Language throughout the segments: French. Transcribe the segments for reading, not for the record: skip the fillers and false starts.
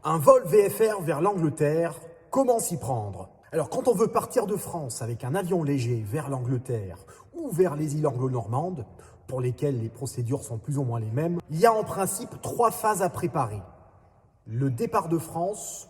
Un vol VFR vers l'Angleterre, comment s'y prendre? Alors quand on veut partir de France avec un avion léger vers l'Angleterre ou vers les îles anglo-normandes, pour lesquelles les procédures sont plus ou moins les mêmes, il y a en principe 3 phases à préparer. Le départ de France,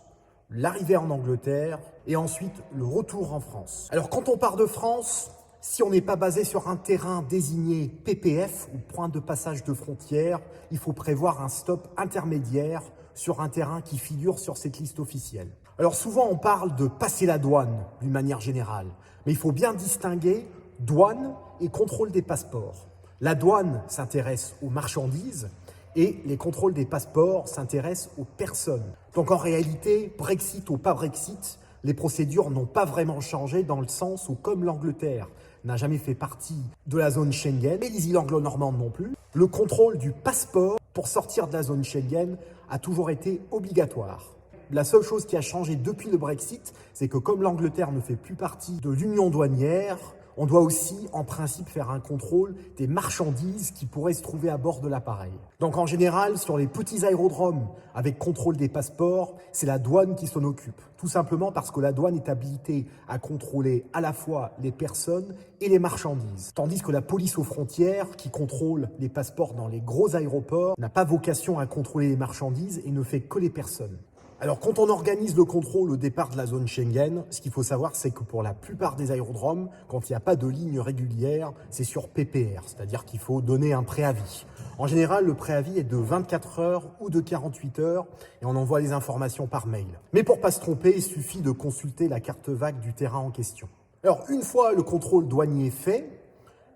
l'arrivée en Angleterre et ensuite le retour en France. Alors quand on part de France, si on n'est pas basé sur un terrain désigné PPF ou point de passage de frontière, il faut prévoir un stop intermédiaire sur un terrain qui figure sur cette liste officielle. Alors souvent on parle de passer la douane d'une manière générale, mais il faut bien distinguer douane et contrôle des passeports. La douane s'intéresse aux marchandises et les contrôles des passeports s'intéressent aux personnes. Donc en réalité, Brexit ou pas Brexit, les procédures n'ont pas vraiment changé dans le sens où, comme l'Angleterre n'a jamais fait partie de la zone Schengen, et les îles anglo-normandes non plus, le contrôle du passeport pour sortir de la zone Schengen a toujours été obligatoire. La seule chose qui a changé depuis le Brexit, c'est que comme l'Angleterre ne fait plus partie de l'union douanière, on doit aussi, en principe, faire un contrôle des marchandises qui pourraient se trouver à bord de l'appareil. Donc en général, sur les petits aérodromes avec contrôle des passeports, c'est la douane qui s'en occupe. Tout simplement parce que la douane est habilitée à contrôler à la fois les personnes et les marchandises. Tandis que la police aux frontières, qui contrôle les passeports dans les gros aéroports, n'a pas vocation à contrôler les marchandises et ne fait que les personnes. Alors quand on organise le contrôle au départ de la zone Schengen, ce qu'il faut savoir, c'est que pour la plupart des aérodromes, quand il n'y a pas de ligne régulière, c'est sur PPR, c'est-à-dire qu'il faut donner un préavis. En général, le préavis est de 24 heures ou de 48 heures et on envoie les informations par mail. Mais pour ne pas se tromper, il suffit de consulter la carte vague du terrain en question. Alors une fois le contrôle douanier fait,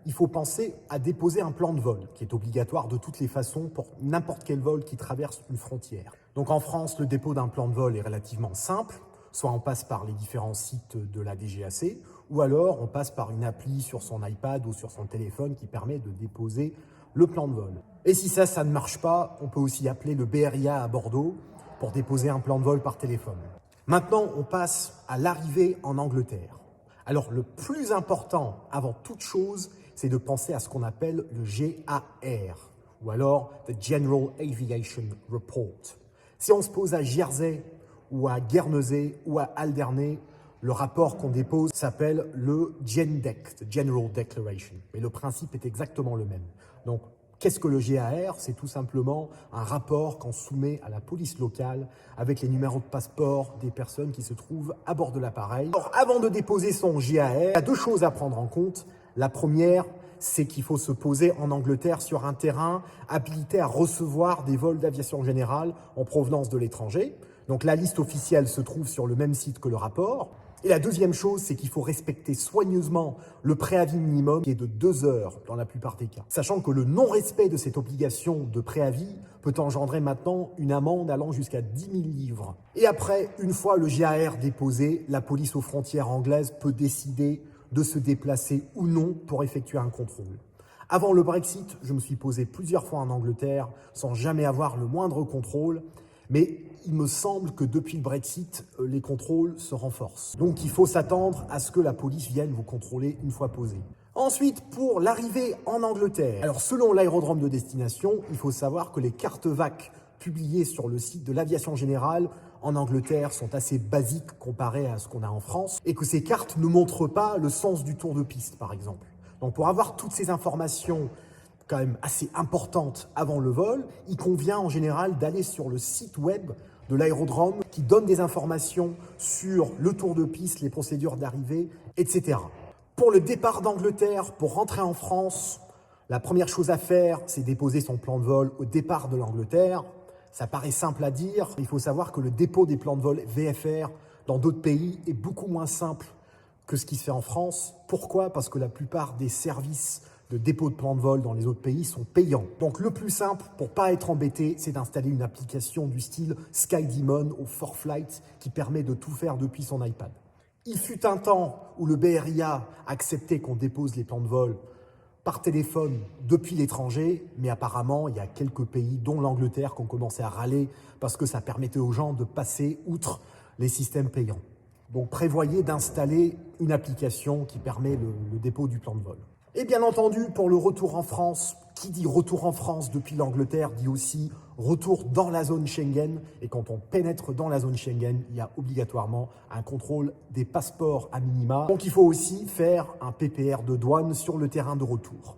il faut penser à déposer un plan de vol, qui est obligatoire de toutes les façons pour n'importe quel vol qui traverse une frontière. Donc en France, le dépôt d'un plan de vol est relativement simple, soit on passe par les différents sites de la DGAC, ou alors on passe par une appli sur son iPad ou sur son téléphone qui permet de déposer le plan de vol. Et si ça ne marche pas, on peut aussi appeler le BRIA à Bordeaux pour déposer un plan de vol par téléphone. Maintenant, on passe à l'arrivée en Angleterre. Alors le plus important avant toute chose, c'est de penser à ce qu'on appelle le GAR, ou alors the General Aviation Report. Si on se pose à Jersey, ou à Guernesey, ou à Alderney, le rapport qu'on dépose s'appelle le GENDEC, the General Declaration. Mais le principe est exactement le même. Donc, qu'est-ce que le GAR? C'est tout simplement un rapport qu'on soumet à la police locale avec les numéros de passeport des personnes qui se trouvent à bord de l'appareil. Alors, avant de déposer son GAR, il y a 2 choses à prendre en compte. La première, c'est qu'il faut se poser en Angleterre sur un terrain habilité à recevoir des vols d'aviation générale en provenance de l'étranger. Donc la liste officielle se trouve sur le même site que le rapport. Et la deuxième chose, c'est qu'il faut respecter soigneusement le préavis minimum qui est de 2 heures dans la plupart des cas. Sachant que le non-respect de cette obligation de préavis peut engendrer maintenant une amende allant jusqu'à 10 000 livres. Et après, une fois le GAR déposé, la police aux frontières anglaise peut décider de se déplacer ou non pour effectuer un contrôle. Avant le Brexit, je me suis posé plusieurs fois en Angleterre sans jamais avoir le moindre contrôle, mais il me semble que depuis le Brexit, les contrôles se renforcent. Donc il faut s'attendre à ce que la police vienne vous contrôler une fois posé. Ensuite, pour l'arrivée en Angleterre, alors selon l'aérodrome de destination, il faut savoir que les cartes VAC publiées sur le site de l'aviation générale en Angleterre sont assez basiques comparées à ce qu'on a en France et que ces cartes ne montrent pas le sens du tour de piste, par exemple. Donc pour avoir toutes ces informations quand même assez importantes avant le vol, il convient en général d'aller sur le site web de l'aérodrome qui donne des informations sur le tour de piste, les procédures d'arrivée, etc. Pour le départ d'Angleterre, pour rentrer en France, la première chose à faire, c'est déposer son plan de vol au départ de l'Angleterre. Ça paraît simple à dire, il faut savoir que le dépôt des plans de vol VFR dans d'autres pays est beaucoup moins simple que ce qui se fait en France. Pourquoi? Parce que la plupart des services de dépôt de plans de vol dans les autres pays sont payants. Donc le plus simple, pour ne pas être embêté, c'est d'installer une application du style SkyDemon ou 4Flight qui permet de tout faire depuis son iPad. Il fut un temps où le BRIA acceptait qu'on dépose les plans de vol par téléphone depuis l'étranger, mais apparemment, il y a quelques pays, dont l'Angleterre, qui ont commencé à râler parce que ça permettait aux gens de passer outre les systèmes payants. Donc prévoyez d'installer une application qui permet le dépôt du plan de vol. Et bien entendu, pour le retour en France, qui dit retour en France depuis l'Angleterre dit aussi retour dans la zone Schengen. Et quand on pénètre dans la zone Schengen, il y a obligatoirement un contrôle des passeports à minima. Donc il faut aussi faire un PPR de douane sur le terrain de retour.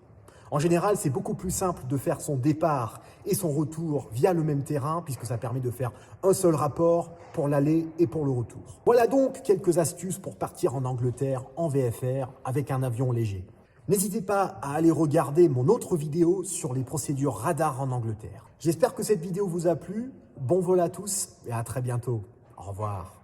En général, c'est beaucoup plus simple de faire son départ et son retour via le même terrain, puisque ça permet de faire un seul rapport pour l'aller et pour le retour. Voilà donc quelques astuces pour partir en Angleterre en VFR avec un avion léger. N'hésitez pas à aller regarder mon autre vidéo sur les procédures radar en Angleterre. J'espère que cette vidéo vous a plu. Bon vol à tous et à très bientôt. Au revoir.